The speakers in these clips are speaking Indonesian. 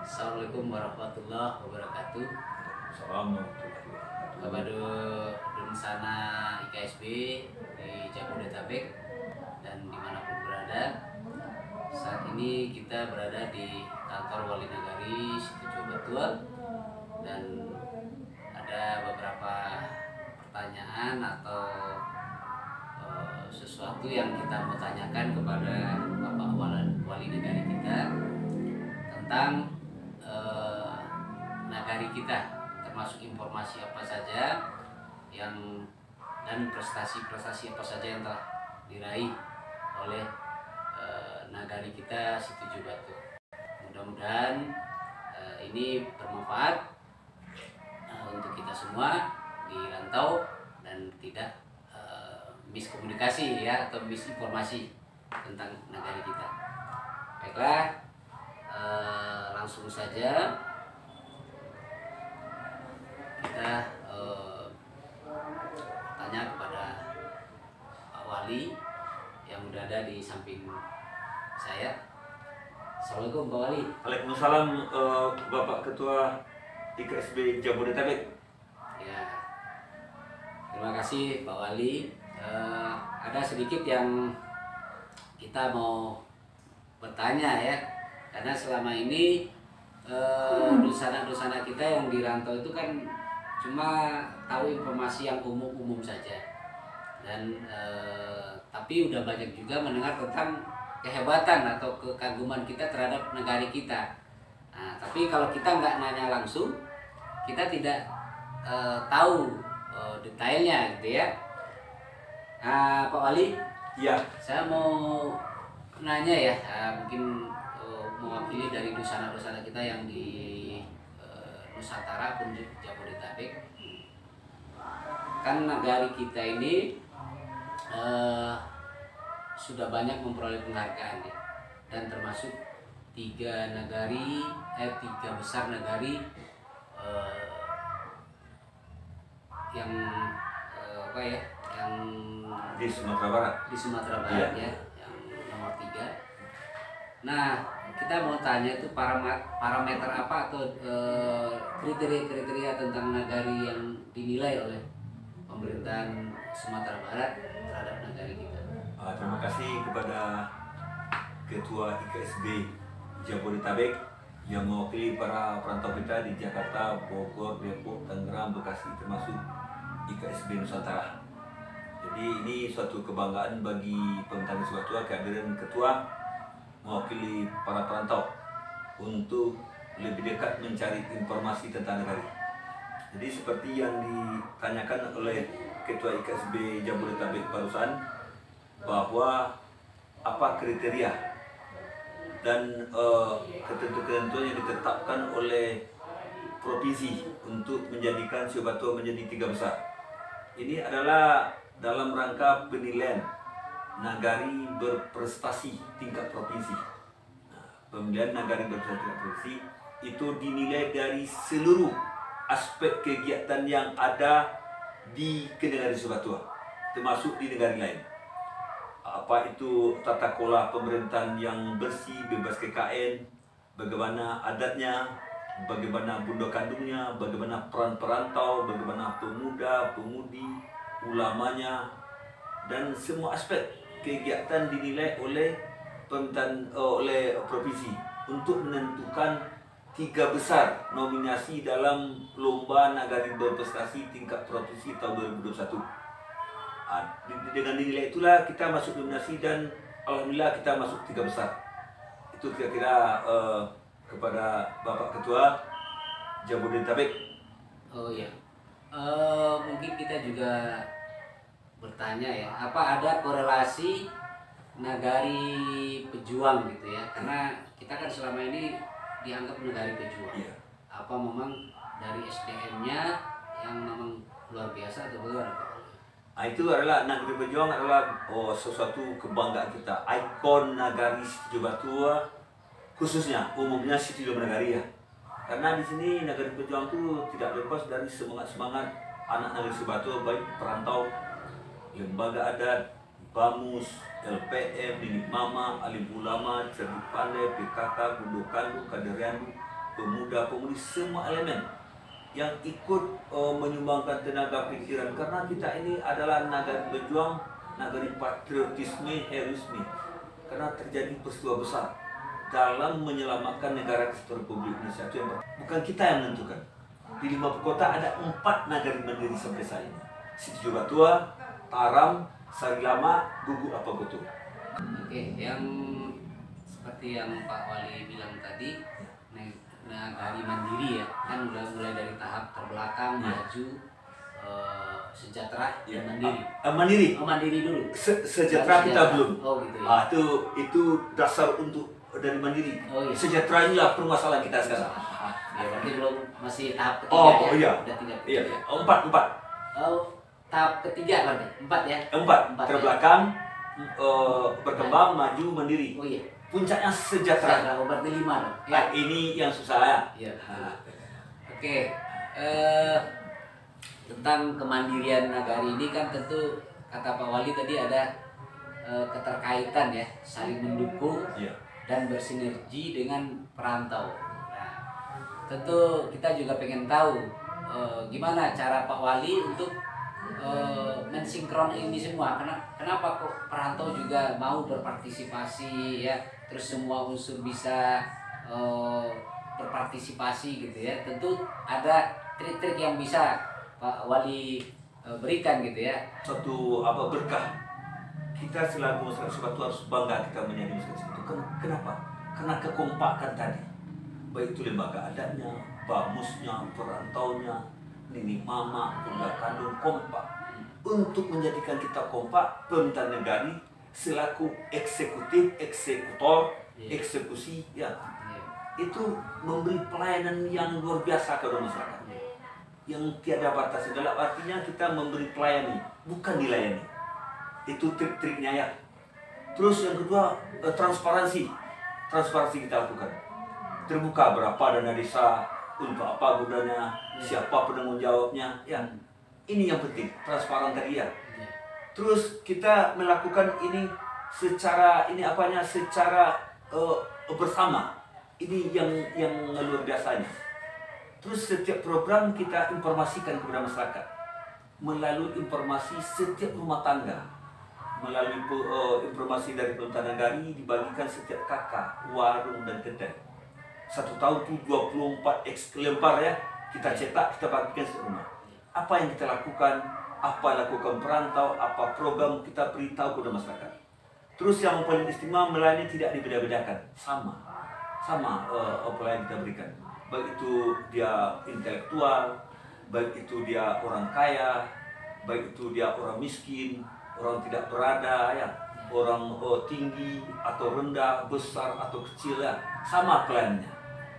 Assalamualaikum warahmatullahi wabarakatuh. Assalamualaikum. Kepada Dun Sana IKSB di Jabodetabek dan dimanapun berada. Saat ini kita berada di kantor Wali Nagari Situ Cobatua dan ada beberapa pertanyaan atau sesuatu yang kita mau tanyakan kepada Bapak Wali Nagari kita tentang nagari kita, termasuk informasi apa saja yang dan prestasi-prestasi apa saja yang telah diraih oleh nagari kita Situ Jobatu. Mudah-mudahan ini bermanfaat untuk kita semua di rantau dan tidak miskomunikasi ya atau misinformasi tentang nagari kita. Baiklah, langsung saja kita tanya kepada Pak Wali yang berada di samping saya. Assalamualaikum Pak Wali. Waalaikumsalam Bapak Ketua IKSB Jabodetabek. Ya, terima kasih Pak Wali. Ada sedikit yang kita mau bertanya ya, karena selama ini dosana-dosana kita yang di rantau itu kan cuma tahu informasi yang umum-umum saja, dan tapi udah banyak juga mendengar tentang kehebatan atau kekaguman kita terhadap negari kita. Nah, tapi kalau kita nggak nanya langsung, kita tidak tahu detailnya gitu ya. Nah, Pak Wali, Ya, saya mau nanya ya, mungkin mewakili dari dosana-dosana kita yang di Nusantara pun Jabodetabek. Kan nagari kita ini sudah banyak memperoleh penghargaan ya, dan termasuk tiga besar nagari yang yang di Sumatera Barat. di Sumatera Barat ya, yang nomor 3. Nah, kita mau tanya itu parameter apa atau kriteria-kriteria tentang nagari yang dinilai oleh pemerintahan Sumatera Barat terhadap nagari kita. Terima kasih kepada Ketua IKSB Jabodetabek yang mewakili para perantau kita di Jakarta, Bogor, Depok, Tangerang, Bekasi, termasuk IKSB Nusantara. Jadi ini suatu kebanggaan bagi pemerintahan Sumatera kehadiran Ketua mewakili para perantau untuk lebih dekat mencari informasi tentang negara. Jadi seperti yang ditanyakan oleh Ketua IKSB Jabodetabek barusan, bahwa apa kriteria dan ketentuan-ketentuan yang ditetapkan oleh provinsi untuk menjadikan Siobatu menjadi 3 besar. Ini adalah dalam rangka penilaian nagari berprestasi tingkat provinsi. Pemilihan nagari berprestasi tingkat provinsi itu dinilai dari seluruh aspek kegiatan yang ada di negara Siobatu, termasuk di negara lain. Apa itu tata kelola pemerintahan yang bersih, bebas KKN, bagaimana adatnya, bagaimana bunda kandungnya, bagaimana peran perantau, bagaimana pemuda, pemudi, ulamanya, dan semua aspek kegiatan dinilai oleh pemerintahan oleh provinsi untuk menentukan 3 besar nominasi dalam lomba nagari berprestasi tingkat provinsi tahun 2021. Dengan nilai itulah kita masuk nominasi dan alhamdulillah kita masuk 3 besar. Itu kira-kira kepada Bapak Ketua Jabodetabek. Oh iya, mungkin kita juga bertanya ya, apa ada korelasi nagari pejuang gitu ya? Karena kita kan selama ini dianggap nagari pejuang. Iya. Apa memang dari SDM-nya yang memang luar biasa atau bagaimana? Itu adalah nagari pejuang adalah sesuatu kebanggaan kita, ikon nagari Situ Jobatu, khususnya umumnya Situ Jobatu Nagari ya. Karena di sini nagari pejuang itu tidak lepas dari semangat anak nagari Situ Jobatu, baik perantau, lembaga adat, BAMUS, LPM, Didik Mama, Alim Ulama, Cerdik Pandai, PKK, Gundukan, Kaderian, pemuda, pemudi, semua elemen yang ikut menyumbangkan tenaga pikiran, karena kita ini adalah nagari berjuang, nagari patriotisme, heroisme, karena terjadi peristiwa besar dalam menyelamatkan negara Kesatuan Republik Indonesia. Itu yang bukan kita yang menentukan. Di 50 kota ada 4 nagari mandiri sampai saat ini. Siti Batua, Taram, Sarilama, Gugu Apagoto. Oke, yang seperti yang Pak Wali bilang tadi, nagari mandiri ya, kan mulai dari tahap terbelakang, maju, sejahtera, dan mandiri. Mandiri. Oh, mandiri dulu. Sejahtera kita belum. Oh gitu ya. Itu dasar untuk dari mandiri. Oh, iya. Sejahtera inilah permasalahan kita sekarang. Ya berarti belum, masih tahap ketiga Oh, ya? iya. Udah tiga. Iya. 4. Oh, tahap ketiga berarti 4 ya? 4. Terbelakang, berkembang, maju, mandiri. Oh iya. Puncaknya sejahtera. Sejahtera, berarti 5 dong. Ya. Ini yang susah ya. Iya. Oke. Tentang kemandirian nagari ini kan tentu kata Pak Wali tadi ada keterkaitan ya, saling mendukung Iya. dan bersinergi dengan perantau. Nah, tentu kita juga pengen tahu gimana cara Pak Wali untuk mensinkron ini semua. Kenapa kok perantau juga mau berpartisipasi ya, terus semua unsur bisa berpartisipasi gitu ya. Tentu ada trik-trik yang bisa Pak Wali berikan gitu ya. Suatu berkah. Kita selaku masyarakat Subatu harus bangga kita menjadi masyarakat Subatu. Kenapa? Karena kekompakan tadi. Baik itu lembaga adatnya, bamusnya, perantaunya, nini mama, bunda kandung, kompak. Untuk menjadikan kita kompak, pemerintah negari selaku eksekutif, eksekutor, eksekusi, ya, itu memberi pelayanan yang luar biasa kepada masyarakat. Yang tiada batas, dalam artinya kita memberi pelayani, bukan dilayani. Itu trik-triknya ya. Terus yang kedua, transparansi kita lakukan. Terbuka berapa dana desa, untuk apa gunanya, siapa penanggung jawabnya, ya. Ini yang penting, transparan tadi ya. Terus kita melakukan ini secara bersama. Ini yang luar biasanya. Terus setiap program kita informasikan kepada masyarakat melalui informasi setiap rumah tangga, melalui informasi dari pemerintah nagari dibagikan setiap kakak, warung dan kedai. 1 tahun itu 24 lembar ya, kita cetak, kita bagikan setiap rumah. Apa yang kita lakukan, apa yang lakukan perantau, apa program kita beritahu kepada masyarakat. Terus yang paling istimewa, melayani tidak dibeda-bedakan, sama pelayanan kita berikan. Baik itu dia intelektual, baik itu dia orang kaya, baik itu dia orang miskin, orang tidak berada ya, orang tinggi atau rendah, besar atau kecil ya, sama pelayanannya.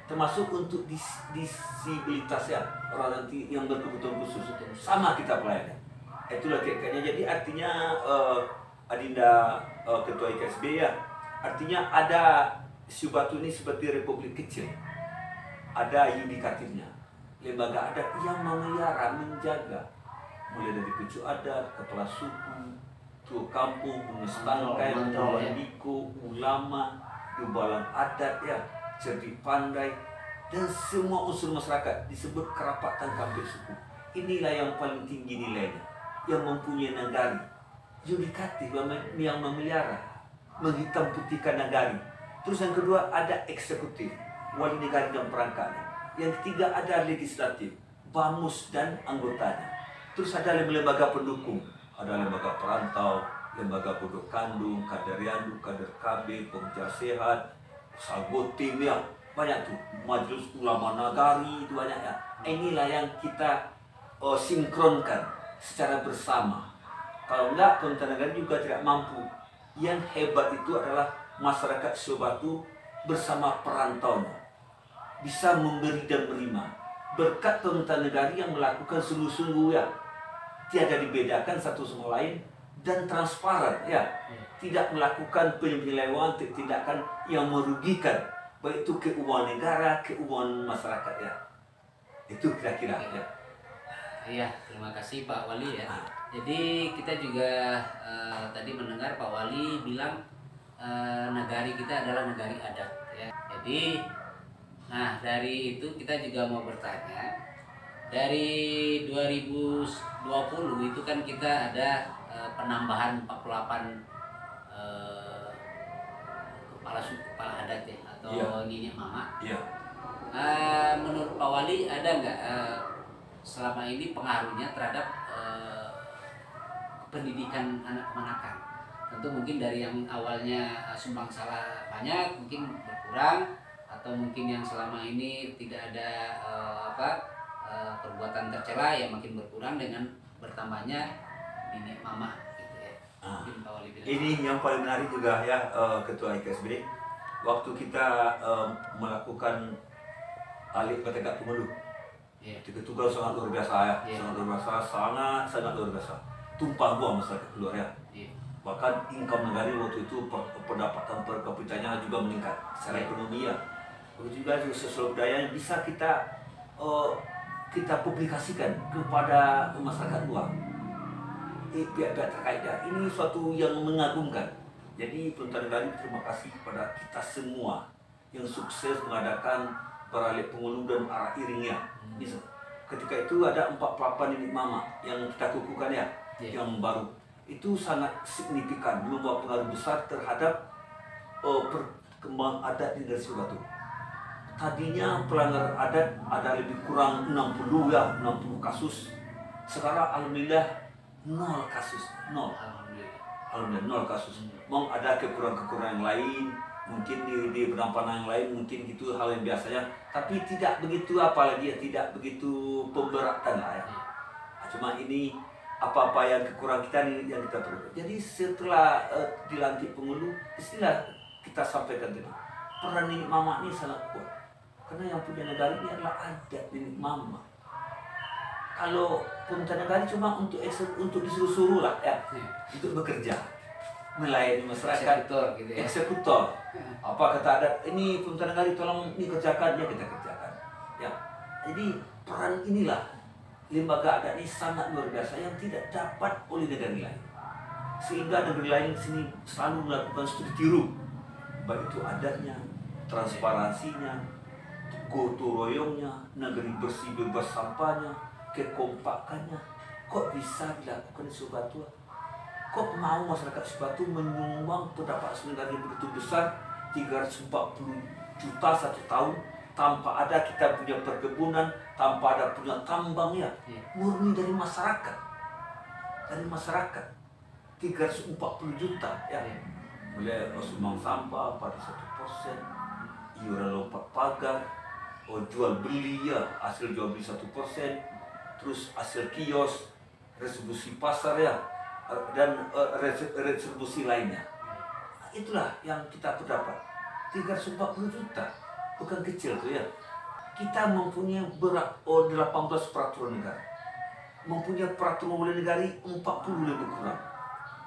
Termasuk untuk disabilitas ya, orang nanti yang berkebutuhan khusus, sama kita pelayanan. Itulah kayaknya. Jadi artinya Adinda Ketua IKSB ya, artinya ada Subatu ini seperti republik kecil. Ada yudikatifnya, lembaga adat yang memelihara, menjaga, mulai dari pucuk adat, kepala suku, tua kampung, pengurus tangkai, bandiko, ulama, gubalan adat ya, cerdik pandai, dan semua unsur masyarakat disebut kerapatan kampung suku. Inilah yang paling tinggi nilainya, yang mempunyai nagari, yudikatif yang memelihara, menghitam putihkan nagari. Terus yang kedua ada eksekutif, wali negara dan perangkatnya. Yang ketiga ada legislatif, bamus dan anggotanya. Terus ada lembaga pendukung, ada lembaga perantau, lembaga pondok kandung, kader yandu, kader KB, pekerja sehat, sagotim ya, banyak tuh, majelis ulama nagari itu banyak ya. Inilah yang kita sinkronkan secara bersama. Kalau enggak, pemerintah negara juga tidak mampu. Yang hebat itu adalah masyarakat Subatu bersama perantaunya bisa memberi dan menerima berkat pemerintah negara yang melakukan sungguh-sungguh ya, tiada dibedakan satu sama lain dan transparan ya, tidak melakukan penyelewengan, tindakan yang merugikan baik itu keuangan negara, keuangan masyarakat ya. Itu kira-kira ya. Iya, terima kasih Pak Wali ya. Jadi kita juga tadi mendengar Pak Wali bilang nagari kita adalah nagari adat ya. Jadi Nah, dari itu kita juga mau bertanya, dari 2020 itu kan kita ada penambahan 48 eh, kepala adat ya, atau Iya. nenek mama. Iya. Menurut Pak Wali ada nggak selama ini pengaruhnya terhadap pendidikan anak kemanakan? Tentu mungkin dari yang awalnya sumbang salah banyak mungkin berkurang, atau mungkin yang selama ini tidak ada perbuatan tercela yang makin berkurang dengan bertambahnya nenek mama gitu ya. Mungkin Pak Wali bilang. Ini yang paling menarik juga ya, Ketua IKSB, waktu kita melakukan alih tegak pemilu. Itu tugas sangat luar biasa ya, sangat luar biasa, sangat luar biasa. Tumpah ruah masyarakat keluar ya. Bahkan income negara waktu itu pendapatan per kapitanya juga meningkat secara ekonomi ya. Begitu juga sosial budaya yang bisa kita publikasikan kepada masyarakat luar. Pihak-pihak terkait ya. Ini suatu yang mengagumkan. Jadi Pemerintah Negara terima kasih kepada kita semua yang sukses mengadakan peralihan pengulu dan arah iringnya. Ketika itu ada 48 nenek mama yang kita kukuhkan ya, yang baru. Itu sangat signifikan, membawa pengaruh besar terhadap perkembangan adat di negara Batu. Tadinya pelanggar adat ada lebih kurang 60 ya, 60 kasus. Sekarang alhamdulillah 0 kasus, 0. Alhamdulillah 0 kasus. Memang ada kekurangan-kekurangan lain, mungkin di penampanan yang lain mungkin itu hal yang biasanya, tapi tidak begitu apalagi ya, tidak begitu pemberatan lah ya. Cuma ini apa-apa yang kekurangan kita ini yang kita perlu. Jadi setelah dilantik pengulu, istilah kita sampaikan tadi, peran nenek mama ini sangat kuat. Karena yang punya negara ini adalah adat nenek mama. Kalau pemerintah negara cuma untuk disuruh-suruh lah ya, untuk bekerja, melayani masyarakat, eksekutor gitu ya. Eksekutor. Apa kata adat, ini pemerintah negara tolong ini kerjakan, ya kita kerjakan. Ya. Jadi peran inilah lembaga adat ini sangat luar biasa yang tidak dapat oleh negara lain. Sehingga negeri lain sini selalu melakukan studi tiru, baik itu adatnya, transparansinya, gotong royongnya, negeri bersih bebas sampahnya, kekompakannya. Kok bisa dilakukan di Batu? Kok mau masyarakat Batu menyumbang pendapatan negara yang begitu besar, 340 juta satu tahun, tanpa ada kita punya perkebunan, tanpa ada punya tambang ya, murni dari masyarakat. Dari masyarakat 340 juta ya. Mulai sumbang sampah pada 1%, iuran lompat pagar, jual beli ya, hasil jual beli 1%, terus hasil kios, retribusi pasar ya, dan retribusi lainnya. Itulah yang kita dapat, 340 juta. Bukan kecil tuh ya. Kita mempunyai 18 peraturan negara. Mempunyai peraturan oleh negara 40 lebih kurang.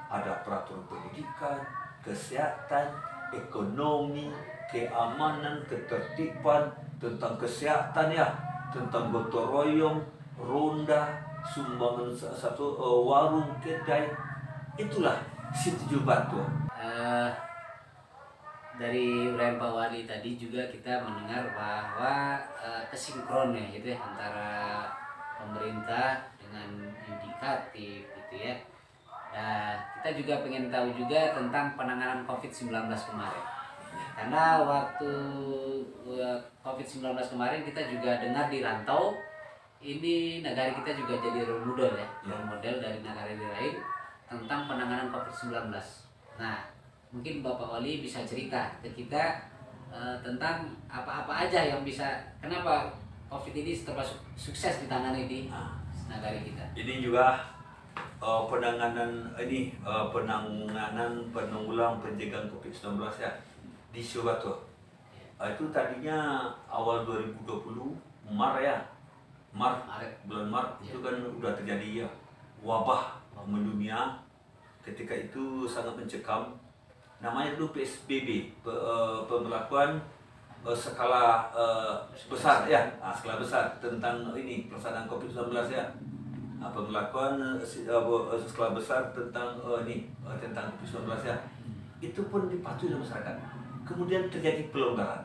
Ada peraturan pendidikan, kesehatan, ekonomi, keamanan, ketertiban, tentang kesehatan ya, tentang gotong royong, ronda, sumbangan satu warung, kedai. Itulah Situ Batu. Dari uraian Pak Wali tadi juga kita mendengar bahwa kesinkron ya gitu ya, antara pemerintah dengan yudikatif gitu ya. Nah, kita juga pengen tahu juga tentang penanganan COVID-19 kemarin. Karena waktu COVID-19 kemarin kita juga dengar di rantau, ini negara kita juga jadi role model ya, role model dari negara lain tentang penanganan COVID-19. Nah, mungkin Bapak Wali bisa cerita ke kita tentang apa-apa aja yang bisa, kenapa COVID ini termasuk sukses ditangani di negara kita. Ini juga penanganan penanggulangan pencegahan COVID-19 ya di Batu. Itu tadinya awal 2020 Maret bulan Maret itu kan udah terjadi ya wabah mendunia. Ketika itu sangat mencekam. Namanya dulu PSBB, pemberlakuan skala besar ya, skala besar tentang ini pelaksanaan COVID-19 ya. Pemberlakuan skala besar tentang tentang COVID-19 ya. Itu pun dipatuhi oleh masyarakat. Kemudian terjadi pelonggaran.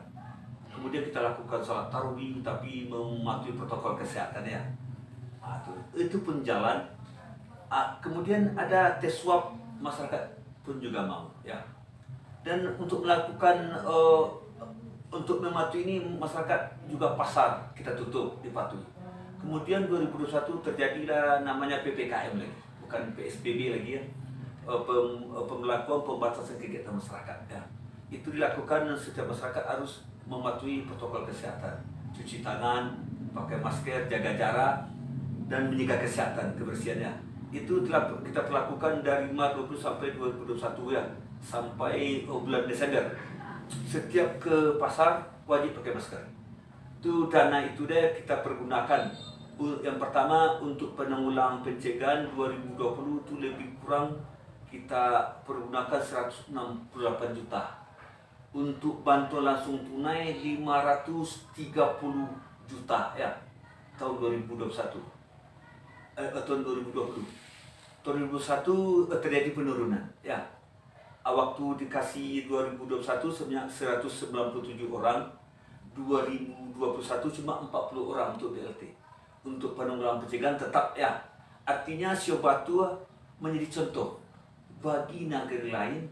Kemudian kita lakukan sholat tarawih tapi mematuhi protokol kesehatan ya. Itu pun jalan. Kemudian ada tes swab, masyarakat pun juga mau ya. Dan untuk melakukan untuk mematuhi ini masyarakat juga pasar kita tutup dipatuhi. Kemudian 2021 terjadilah namanya PPKM lagi, bukan PSBB lagi ya. Pemberlakuan pembatasan kegiatan masyarakat ya. Itu dilakukan setiap masyarakat harus mematuhi protokol kesehatan, cuci tangan, pakai masker, jaga jarak, dan menjaga kesehatan kebersihannya. Itu telah kita lakukan dari Maret 20 sampai 2021 ya, sampai bulan Desember. Setiap ke pasar wajib pakai masker. Itu dana itu deh kita pergunakan. Yang pertama untuk penanggulangan pencegahan 2020 itu lebih kurang kita pergunakan 168 juta. Untuk bantuan langsung tunai 530 juta ya tahun 2021. Tahun 2020. Tahun 2021 terjadi penurunan ya. Waktu dikasih 2021 sebanyak 197 orang, 2021 cuma 40 orang untuk BLT. Untuk penanggulangan pencegahan tetap ya. Artinya Sio Batu menjadi contoh bagi negeri lain,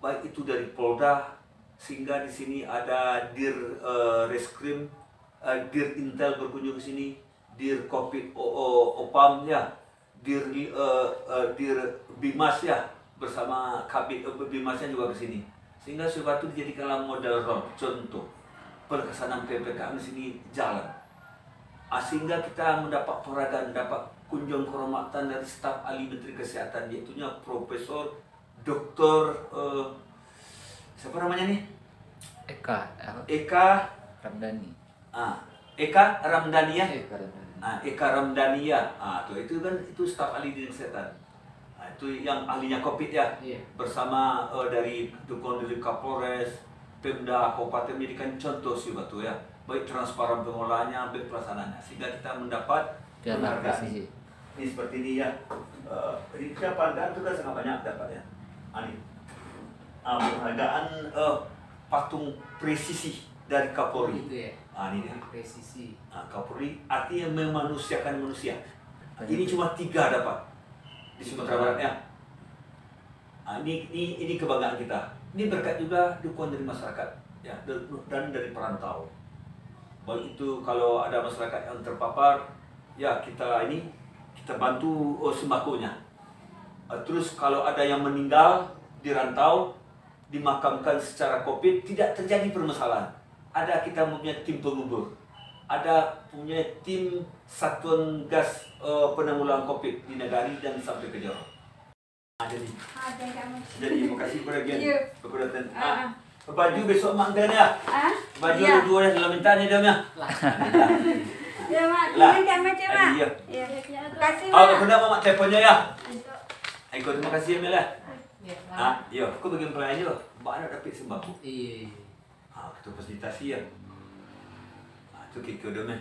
baik itu dari Polda, sehingga di sini ada Dir Reskrim, Dir Intel berkunjung ke sini, Dir Kopit Opam ya, Dir Bimas ya, bersama Kabit Bimasnya juga ke sini. Sehingga Sio Batu dijadikanlah model contoh pelaksanaan PPKM di sini jalan. Sehingga kita mendapat penghargaan, dapat kunjung kehormatan dari staf ahli Menteri Kesehatan, yaitu Profesor Dr. Siapa namanya nih? Eka Ramdhani. Eka Ramdhania. Eka Ramdhani. Eka Ramdhania. Itu kan itu staf ahli Dinas Kesehatan. Itu yang ahlinya COVID ya. Bersama dari dukungan dari Kapolres, Pemda Kabupaten menjadikan contoh Sio Batu ya. Baik transparan pengolahannya, baik pelaksanaannya, sehingga kita mendapat penghargaan. Ini seperti ini ya. Ini penghargaan itu kan sangat banyak dapatnya. Ini penghargaan patung presisi dari Kapolri. Itu ya. Ini dia. Presisi. Kapolri artinya memanusiakan manusia. Ini cuma 3 dapat di Sumatera Barat ya. Ini kebanggaan kita. Ini berkat juga dukungan dari masyarakat ya, dan dari perantau. Baik itu kalau ada masyarakat yang terpapar, ya kita bantu sembakonya. Terus kalau ada yang meninggal di rantau, dimakamkan secara COVID, tidak terjadi permasalahan. Ada kita punya tim pengubur, ada punya tim satuan gas penanggulangan COVID di Nagari dan sampai ke Jawa. Jadi makasih kepada kepada baju besok mak dan ya. Baju dua yang dalam mintanya dia ya. Ya mak, ini kan macam mak. Iya. Kasih Aku mak. dah mak teleponnya ya. Aiko terima kasih ya Mela. Iya, aku bagian pelayan juga. Banyak dapat sembako. Iya. Kita fasilitasi ya. Itu kiko dah meh.